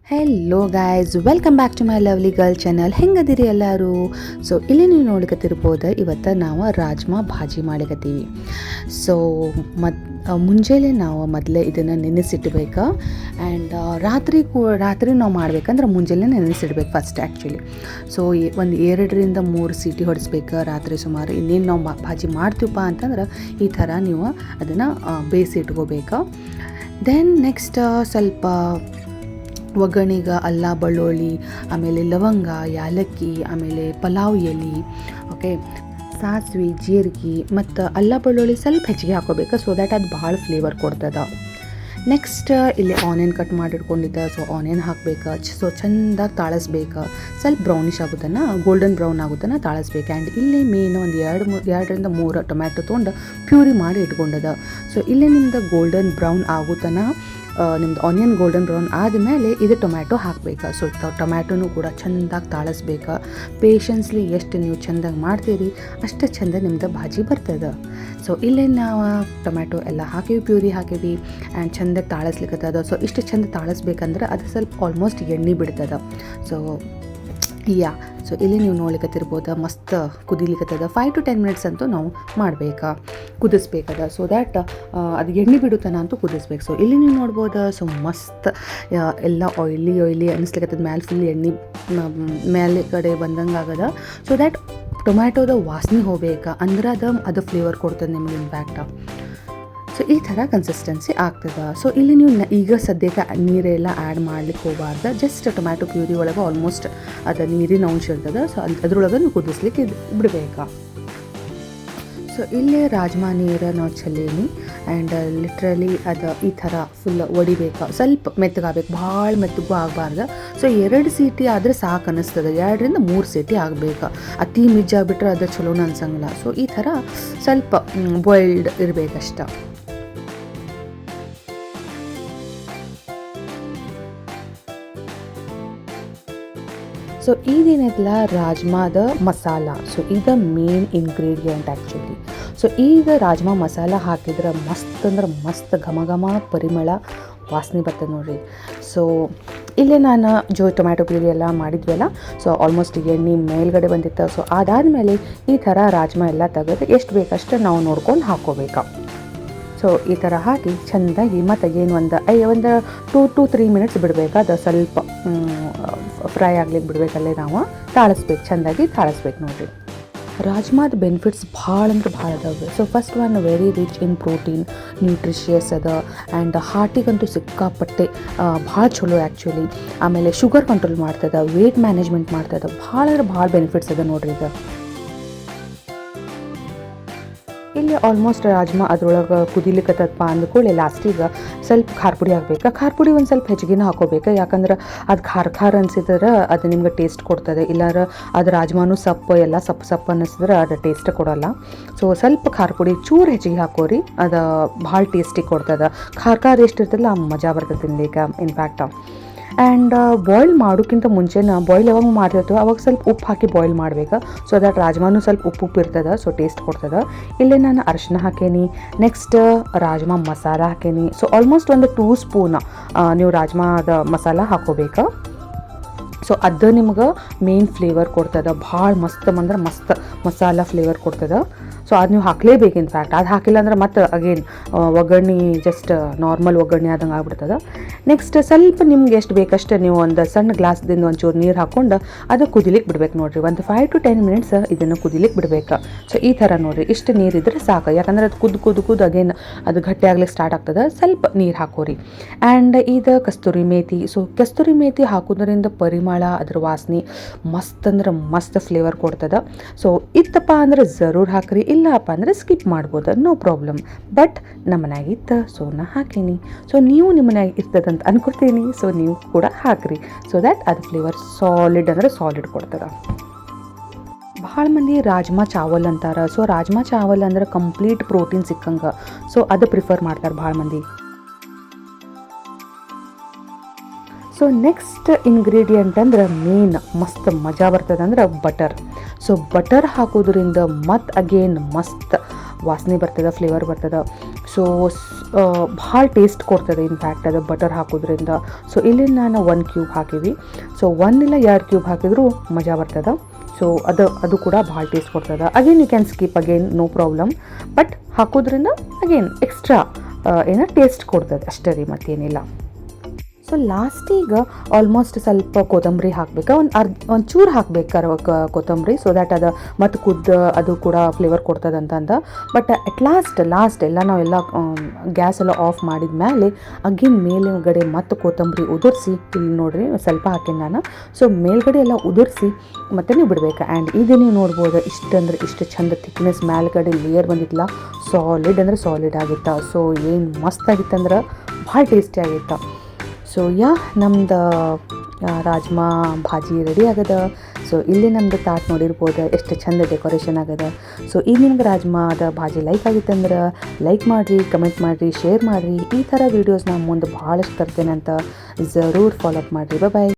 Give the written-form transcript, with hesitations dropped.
Hello guys, welcome back to my lovely girl channel. ಹೆಂಗದಿರಿ ಎಲ್ಲರೂ? So ಇಲ್ಲಿ ನೀವು ನೋಡ್ಕತ್ತಿರ್ಬೋದು, ಇವತ್ತು ನಾವು ರಾಜ್ಮಾ ಭಾಜಿ ಮಾಡ್ಲಿಕತ್ತೀವಿ. ಸೊ ಮುಂಜಾನೆ ನಾವು ಮೊದಲೇ ಇದನ್ನು ನೆನೆಸಿಡ್ಬೇಕು. ಆ್ಯಂಡ್ ರಾತ್ರಿ ನಾವು ಮಾಡ್ಬೇಕಂದ್ರೆ ಮುಂಜಾನೆ ನೆನೆಸಿಡ್ಬೇಕು ಫಸ್ಟ್ ಆ್ಯಕ್ಚುಲಿ. ಸೊ ಒಂದು 2-3 ಸೀಟಿ ಹೊಡಿಸ್ಬೇಕು ರಾತ್ರಿ ಸುಮಾರು. ಇನ್ನೇನು ನಾವು ಭಾಜಿ ಮಾಡ್ತೀವಪ್ಪ ಅಂತಂದ್ರೆ ಈ ಥರ ನೀವು ಅದನ್ನು ಬೇಯಿಸಿ ಇಟ್ಕೋಬೇಕು. ದೆನ್ ನೆಕ್ಸ್ಟ್ ಸ್ವಲ್ಪ ಒಗ್ಗರಣೆಗೆ ಅಲ್ಲ, ಬೆಳ್ಳುಳ್ಳಿ, ಆಮೇಲೆ ಲವಂಗ, ಯಾಲಕ್ಕಿ, ಆಮೇಲೆ ಪಲಾವ್ ಎಲೆ, ಓಕೆ, ಸಾಸಿವೆ, ಜೀರಿಗೆ ಮತ್ತು ಅಲ್ಲ ಬೆಳ್ಳುಳ್ಳಿ ಸ್ವಲ್ಪ ಹೆಚ್ಚಿಗೆ ಹಾಕೋಬೇಕು. ಸೊ ದ್ಯಾಟ್ ಅದು ಭಾಳ ಫ್ಲೇವರ್ ಕೊಡ್ತದೆ. ನೆಕ್ಸ್ಟ್ ಇಲ್ಲಿ ಆನಿಯನ್ ಕಟ್ ಮಾಡಿಟ್ಕೊಂಡಿದ್ದೆ. ಸೊ ಆನಿಯನ್ ಹಾಕಬೇಕು. ಸೊ ಚೆಂದಾಗಿ ತಾಳಿಸ್ಬೇಕು. ಸ್ವಲ್ಪ ಬ್ರೌನಿಷ್ ಆಗೋದನ್ನು, ಗೋಲ್ಡನ್ ಬ್ರೌನ್ ಆಗೋದನ್ನು ತಾಳಿಸ್ಬೇಕು. ಆ್ಯಂಡ್ ಇಲ್ಲಿ ಮೇನ್ ಒಂದು 2-3 ಟೊಮ್ಯಾಟೊ ತೊಗೊಂಡು ಪ್ಯೂರಿ ಮಾಡಿ ಇಟ್ಕೊಂಡದ. ಸೊ ಇಲ್ಲಿ ನಿಮ್ದು ಗೋಲ್ಡನ್ ಬ್ರೌನ್ ಆಗೋತನ, ನಿಮ್ದು ಆನಿಯನ್ ಗೋಲ್ಡನ್ ಬ್ರೌನ್ ಆದಮೇಲೆ ಇದು ಟೊಮ್ಯಾಟೊ ಹಾಕಬೇಕು. ಸೊ ಟೊಮ್ಯಾಟೊನೂ ಕೂಡ ಚೆಂದಾಗಿ ತಾಳಿಸ್ಬೇಕು. ಪೇಷನ್ಸ್ಲಿ ಎಷ್ಟು ನೀವು ಚೆಂದಾಗಿ ಮಾಡ್ತೀರಿ ಅಷ್ಟು ಚೆಂದ ನಿಮ್ದು ಭಾಜಿ ಬರ್ತದೆ. ಸೊ ಇಲ್ಲೇ ನಾವು ಟೊಮ್ಯಾಟೊ ಎಲ್ಲ ಹಾಕೀವಿ, ಪ್ಯೂರಿ ಹಾಕೀವಿ, ಆ್ಯಂಡ್ ಚೆಂದ ತಾಳಿಸ್ಲಿಕ್ಕತ್ತದ. ಸೊ ಇಷ್ಟು ಚೆಂದ ತಾಳಿಸ್ಬೇಕಂದ್ರೆ ಅದು ಸ್ವಲ್ಪ ಆಲ್ಮೋಸ್ಟ್ ಎಣ್ಣೆ ಬಿಡ್ತದೆ. ಸೊ ಇಲ್ಲಿ ನೀವು ನೋಡ್ಲಿಕ್ಕತ್ತಿರ್ಬೋದು, ಮಸ್ತ್ ಕುದಿಲಿಕ್ಕತ್ತದ. 5-10 ಮಿನಿಟ್ಸ್ ಅಂತೂ ನಾವು ಕುದಿಸ್ಬೇಕದ. ಸೊ ದ್ಯಾಟ್ ಅದು ಎಣ್ಣೆ ಬಿಡುತ್ತಾನ ಅಂತೂ ಕುದಿಸ್ಬೇಕು. ಸೊ ಇಲ್ಲಿ ನೀವು ನೋಡ್ಬೋದು, ಸೊ ಮಸ್ತ್ ಎಲ್ಲ ಆಯ್ಲಿ ಅನ್ನಿಸ್ಲಿಕ್ಕತ್ತದ. ಮೇಲೆ ಫುಲ್ ಎಣ್ಣೆ ಮೇಲೆ ಕಡೆ ಬಂದಂಗೆ ಆಗದ. ಸೊ ದ್ಯಾಟ್ ಟೊಮ್ಯಾಟೊದ ವಾಸನೆ ಹೋಗ್ಬೇಕು ಅಂದ್ರೆ ಅದು ಫ್ಲೇವರ್ ಕೊಡ್ತದೆ ನಿಮಗೆ ಇಂಪ್ಯಾಕ್ಟ್. ಸೊ ಈ ಥರ ಕನ್ಸಿಸ್ಟೆನ್ಸಿ ಆಗ್ತದೆ. ಸೊ ಇಲ್ಲಿ ನೀವು ಈಗ ಸದ್ಯಕ್ಕೆ ನೀರೆಲ್ಲ ಆ್ಯಡ್ ಮಾಡ್ಲಿಕ್ಕೆ ಹೋಗಬಾರ್ದು. ಜಸ್ಟ್ ಟೊಮ್ಯಾಟೊ ಪ್ಯೂರಿ ಒಳಗೆ ಆಲ್ಮೋಸ್ಟ್ ಅದು ನೀರಿನ ಅಂಶ ಇರ್ತದೆ. ಸೊ ಅದ್ರೊಳಗೆ ನೀವು ಕುದಿಸ್ಲಿಕ್ಕೆ ಬಿಡಬೇಕಾ. ಸೊ ಇಲ್ಲೇ ರಾಜ್ಮಾ ನೀರು ನಾವು ಚೆಲ್ಲೀನಿ. ಆ್ಯಂಡ್ ಲಿಟ್ರಲಿ ಅದು ಈ ಥರ ಫುಲ್ ಒಡಿಬೇಕು. ಸ್ವಲ್ಪ ಮೆತ್ತಗಾಗಬೇಕು, ಭಾಳ ಮೆತ್ತಗೂ ಆಗಬಾರ್ದು. ಸೊ 2 ಸೀಟಿ ಆದರೆ ಸಾಕು ಅನ್ನಿಸ್ತದೆ. 2-3 ಸೀಟಿ ಆಗಬೇಕು. ಅತಿ ಮಿಜ್ಜಾಗ್ಬಿಟ್ರೆ ಅದು ಚಲೋನ ಅನ್ಸಂಗಿಲ್ಲ. ಸೊ ಈ ಥರ ಸ್ವಲ್ಪ ಬಾಯ್ಲ್ಡ್ ಇರಬೇಕಷ್ಟ. ಸೊ ಇದೇನಿಲ್ಲ ರಾಜ್ಮಾದ ಮಸಾಲ. ಸೊ ಇದು ಮೇನ್ ಇಂಗ್ರೀಡಿಯೆಂಟ್ ಆ್ಯಕ್ಚುಲಿ. ಸೊ ಈಗ ರಾಜ್ಮಾ ಮಸಾಲ ಹಾಕಿದ್ರೆ ಮಸ್ತ್ ಅಂದ್ರೆ ಮಸ್ತ್ ಘಮ ಪರಿಮಳ ವಾಸನೆ ಬರ್ತದೆ ನೋಡಿರಿ. ಸೊ ಇಲ್ಲೇ ನಾನು ಟೊಮ್ಯಾಟೊ ಪ್ಯೂರಿ ಎಲ್ಲ ಮಾಡಿದ್ವಲ್ಲ, ಸೊ ಆಲ್ಮೋಸ್ಟ್ ಎಣ್ಣೆ ಮೇಲ್ಗಡೆ ಬಂದಿತ್ತು. ಸೊ ಅದಾದಮೇಲೆ ಈ ಥರ ರಾಜ್ಮಾ ಎಲ್ಲ ತೆಗೆದು ಎಷ್ಟು ಬೇಕಷ್ಟು ನಾವು ನೋಡ್ಕೊಂಡು ಹಾಕ್ಕೋಬೇಕು. ಸೊ ಈ ಥರ ಹಾಕಿ ಚೆಂದಾಗಿ ಮತ್ತೆ ಏನು ಒಂದು 2-3 ಮಿನಿಟ್ಸ್ ಬಿಡಬೇಕು. ಅದು ಸ್ವಲ್ಪ ಫ್ರೈ ಆಗ್ಲಿಕ್ಕೆ ಬಿಡಬೇಕಲ್ಲೇ ನಾವು ಚೆಂದಾಗಿ ತಾಳಿಸ್ಬೇಕು ನೋಡಿರಿ. ರಾಜ್ಮಾದ ಬೆನಿಫಿಟ್ಸ್ ಭಾಳ ಅಂದ್ರೆ ಭಾಳ ಅದಾವೆ. So first one, very rich in protein, nutritious ಅದ. ಆ್ಯಂಡ್ ಹಾರ್ಟಿಗಂತೂ ಸಿಕ್ಕಾಪಟ್ಟೆ ಭಾಳ ಚಲೋ ಆ್ಯಕ್ಚುಲಿ. ಆಮೇಲೆ ಶುಗರ್ ಕಂಟ್ರೋಲ್ ಮಾಡ್ತದೆ, ವೇಟ್ ಮ್ಯಾನೇಜ್ಮೆಂಟ್ ಮಾಡ್ತದೆ. ಭಾಳ ಅಂದ್ರೆ ಭಾಳ ಬೆನಿಫಿಟ್ಸ್ ಅದ ನೋಡ್ರಿ ಇದು. ಇಲ್ಲಿ ಆಲ್ಮೋಸ್ಟ್ ರಾಜ್ಮಾ ಅದ್ರೊಳಗೆ ಕುದಿಲಿಕ್ಕತ್ತಪ್ಪ ಅಂದ್ಕೊಳ್ಳಿ ಲಾಸ್ಟಿಗೆ ಸ್ವಲ್ಪ ಖಾರ ಪುಡಿ ಹಾಕಬೇಕು. ಖಾರ ಪುಡಿ ಒಂದು ಸ್ವಲ್ಪ ಹೆಚ್ಚಿಗೆನ ಹಾಕೋಬೇಕು. ಯಾಕಂದ್ರೆ ಅದು ಖಾರ ಅನಿಸಿದ್ರೆ ಅದು ನಿಮ್ಗೆ ಟೇಸ್ಟ್ ಕೊಡ್ತದೆ. ಇಲ್ಲಾರ ಅದು ರಾಜ್ಮಾನು ಎಲ್ಲ ಸಪ್ಪು ಅನ್ನಿಸಿದ್ರೆ ಅದು ಟೇಸ್ಟ್ ಕೊಡೋಲ್ಲ. ಸೊ ಸ್ವಲ್ಪ ಖಾರ ಪುಡಿ ಚೂರು ಹೆಚ್ಚಿಗೆ ಹಾಕೋರಿ, ಅದು ಭಾಳ ಟೇಸ್ಟಿ ಕೊಡ್ತದೆ. ಖಾರ ಎಷ್ಟು ಇರ್ತದಲ್ಲ ಆ ಮಜಾ ಬರ್ತದೆ ತಿನ್ಲಿಕ್ಕೆ ಇಂಪ್ಯಾಕ್ಟ್. ಆ್ಯಂಡ್ ಬಾಯ್ಲ್ ಮಾಡೋಕ್ಕಿಂತ ಮುಂಚೆನ ಬಾಯ್ಲ್ ಯಾವಾಗ ಮಾಡಿರ್ತೀವೋ ಅವಾಗ ಸ್ವಲ್ಪ ಉಪ್ಪು ಹಾಕಿ ಬಾಯ್ಲ್ ಮಾಡಬೇಕು. ಸೊ ದಟ್ ರಾಜ್ಮಾನು ಸ್ವಲ್ಪ ಉಪ್ಪು ಇರ್ತದೆ. ಸೊ ಟೇಸ್ಟ್ ಕೊಡ್ತದೆ. ಇಲ್ಲೇ ನಾನು ಅರಿಶಿನ ಹಾಕೇನಿ. ನೆಕ್ಸ್ಟ್ ರಾಜ್ಮಾ ಮಸಾಲ ಹಾಕೇನಿ. ಸೊ ಆಲ್ಮೋಸ್ಟ್ ಒಂದು 2 ಸ್ಪೂನ್ ನೀವು ರಾಜ್ಮಾದ ಮಸಾಲ ಹಾಕೋಬೇಕು. ಸೊ ಅದು ನಿಮ್ಗೆ ಮೇನ್ ಫ್ಲೇವರ್ ಕೊಡ್ತದೆ. ಭಾಳ ಮಸ್ತ್ ಅಂದ್ರೆ ಮಸ್ತ್ ಮಸಾಲ ಫ್ಲೇವರ್ ಕೊಡ್ತದೆ. ಸೊ ಅದು ನೀವು ಹಾಕಲೇಬೇಕು. ಇನ್ಫ್ಯಾಕ್ಟ್ ಅದು ಹಾಕಿಲ್ಲ ಅಂದ್ರೆ ಮತ್ತೆ ಅಗೇನ್ ಒಗ್ಗರಣೆ ಜಸ್ಟ್ ನಾರ್ಮಲ್ ಒಗ್ಗರಣೆ ಆದಂಗೆ ಆಗ್ಬಿಡ್ತದೆ. ನೆಕ್ಸ್ಟ್ ಸ್ವಲ್ಪ ನಿಮ್ಗೆ ಎಷ್ಟು ಬೇಕಷ್ಟು ನೀವು ಒಂದು ಸಣ್ಣ ಗ್ಲಾಸ್ದಿಂದ ಒಂಚೂರು ನೀರು ಹಾಕ್ಕೊಂಡು ಅದು ಕುದಿಲಿಕ್ಕೆ ಬಿಡ್ಬೇಕು ನೋಡಿರಿ. ಒಂದು 5-10 ಮಿನಿಟ್ಸ್ ಇದನ್ನು ಕುದಿಲಿಕ್ಕೆ ಬಿಡಬೇಕು. ಸೊ ಈ ಥರ ನೋಡಿರಿ, ಇಷ್ಟು ನೀರಿದ್ರೆ ಸಾಕು. ಯಾಕಂದ್ರೆ ಅದು ಕುದ್ದು ಅಗೇನ್ ಅದು ಗಟ್ಟಿ ಆಗ್ಲಿಕ್ಕೆ ಸ್ಟಾರ್ಟ್ ಆಗ್ತದೆ. ಸ್ವಲ್ಪ ನೀರು ಹಾಕೋರಿ. ಆ್ಯಂಡ್ ಇದು ಕಸ್ತೂರಿ ಮೇಥಿ. ಸೊ ಕಸ್ತೂರಿ ಮೇಥಿ ಹಾಕೋದ್ರಿಂದ ಪರಿಮಳ, ಅದ್ರ ವಾಸನೆ ಮಸ್ತ್ ಅಂದ್ರೆ ಮಸ್ತ್ ಫ್ಲೇವರ್ ಕೊಡ್ತದೆ. ಸೊ ಇತ್ತಪ್ಪ ಅಂದ್ರೆ ಜರೂರ್ ಹಾಕ್ರಿ, ಇಲ್ಲಪ್ಪ ಅಂದರೆ ಸ್ಕಿಪ್ ಮಾಡ್ಬೋದು, ನೋ ಪ್ರಾಬ್ಲಮ್. ಬಟ್ ನಮ್ಮ ಮನ್ಯಾಗ ಇತ್ತು, ಸೊ ನಾ ಹಾಕೀನಿ. ಸೊ ನೀವು ನಿಮ್ಮ ಮನ್ಯಾಗ ಇರ್ತದಂತ ಅನ್ಕೊಡ್ತೀನಿ. ಸೊ ನೀವು ಕೂಡ ಹಾಕ್ರಿ. ಸೊ ದ್ಯಾಟ್ ಅದು ಫ್ಲೇವರ್ ಸಾಲಿಡ್ ಕೊಡ್ತದೆ. ಭಾಳ ಮಂದಿ ರಾಜ್ಮಾ ಚಾವಲ್ ಅಂತಾರೆ. ಸೊ ರಾಜ್ಮಾ ಚಾವಲ್ ಅಂದ್ರೆ ಕಂಪ್ಲೀಟ್ ಪ್ರೋಟೀನ್ ಸಿಕ್ಕಂಗೆ. ಸೊ ಅದು ಪ್ರಿಫರ್ ಮಾಡ್ತಾರೆ ಭಾಳ ಮಂದಿ. ಸೊ ನೆಕ್ಸ್ಟ್ ಇಂಗ್ರೀಡಿಯೆಂಟ್ ಅಂದ್ರೆ ಮೇನ್ ಮಸ್ತ್ ಮಜಾ ಬರ್ತದೆ ಅಂದ್ರೆ ಬಟರ್. ಸೊ ಬಟರ್ ಹಾಕೋದ್ರಿಂದ ಮತ್ತು ಅಗೇನ್ ಮಸ್ತ್ ವಾಸನೆ ಬರ್ತದೆ, ಫ್ಲೇವರ್ ಬರ್ತದೆ. ಸೊ ಭಾಳ ಟೇಸ್ಟ್ ಕೊಡ್ತದೆ ಇನ್ಫ್ಯಾಕ್ಟ್ ಅದು ಬಟರ್ ಹಾಕೋದ್ರಿಂದ. ಸೊ ಇಲ್ಲಿ ನಾನು 1 ಕ್ಯೂಬ್ ಹಾಕಿವಿ. ಸೊ 1 ಇಲ್ಲ 2 ಕ್ಯೂಬ್ ಹಾಕಿದರೂ ಮಜಾ ಬರ್ತದೆ. ಸೊ ಅದು ಕೂಡ ಭಾಳ ಟೇಸ್ಟ್ ಕೊಡ್ತದೆ. Again you can skip again, no problem. But ಹಾಕೋದ್ರಿಂದ ಅಗೇನ್ ಎಕ್ಸ್ಟ್ರಾ ಟೇಸ್ಟ್ ಕೊಡ್ತದೆ ಅಷ್ಟೇ ರೀ, ಮತ್ತೇನಿಲ್ಲ. ಸೊ ಲಾಸ್ಟಿಗೆ ಆಲ್ಮೋಸ್ಟ್ ಸ್ವಲ್ಪ ಕೊತ್ತಂಬರಿ ಹಾಕ್ಬೇಕು, ಒಂದು ಚೂರು ಹಾಕ್ಬೇಕು ಕೊತ್ತಂಬರಿ, ಸೊ ದ್ಯಾಟ್ ಅದು ಮತ್ತು ಅದು ಕೂಡ ಫ್ಲೇವರ್ ಕೊಡ್ತದೆ ಅಂತಂದ. ಬಟ್ ಅಟ್ ಲಾಸ್ಟ್ ಎಲ್ಲ ನಾವೆಲ್ಲ ಗ್ಯಾಸ್ ಎಲ್ಲ ಆಫ್ ಮಾಡಿದ ಮೇಲೆ ಅಗೇನ್ ಮೇಲುಗಡೆ ಮತ್ತು ಕೊತ್ತಂಬರಿ ಉದುರಿಸಿ, ಇಲ್ಲಿ ನೋಡಿರಿ ಸ್ವಲ್ಪ ಹಾಕಿನಿ ನಾನು. ಸೊ ಮೇಲ್ಗಡೆ ಎಲ್ಲ ಉದುರಿಸಿ ಮತ್ತೆ ನೀವು ಬಿಡಬೇಕು. ಆ್ಯಂಡ್ ಈಗ ನೀವು ನೋಡ್ಬೋದು ಇಷ್ಟು ಚಂದ ಥಿಕ್ನೆಸ್ ಮೇಲ್ಗಡೆ ಲೇಯರ್ ಬಂದಿತ್ತಲ್ಲ, ಸಾಲಿಡ್ ಆಗಿತ್ತು. ಸೊ ಏನು ಮಸ್ತ್ ಆಗಿತ್ತಂದ್ರೆ ಭಾಳ ಟೇಸ್ಟಿ ಆಗಿತ್ತು. ಸೊ ನಮ್ದು ರಾಜ್ಮಾ ಭಾಜಿ ರೆಡಿ ಆಗದ. ಸೊ ಇಲ್ಲಿ ನಮ್ಮದು ತಾಟ್ ನೋಡಿರ್ಬೋದು ಎಷ್ಟು ಚಂದ ಡೆಕೋರೇಷನ್ ಆಗದ. ಸೊ ಈಗ ನಿಮ್ಗೆ ರಾಜ್ಮಾದ ಭಾಜಿ ಲೈಕ್ ಆಗಿತ್ತಂದ್ರೆ ಲೈಕ್ ಮಾಡಿರಿ, ಕಮೆಂಟ್ ಮಾಡಿರಿ, ಶೇರ್ ಮಾಡಿರಿ. ಈ ಥರ ವೀಡಿಯೋಸ್ ನಾನು ಮುಂದೆ ಭಾಳಷ್ಟು ತರ್ತೇನೆ ಅಂತ ಜರೂರ್ ಫಾಲೋ ಅಪ್ ಮಾಡಿರಿ. ಬಾಯ್.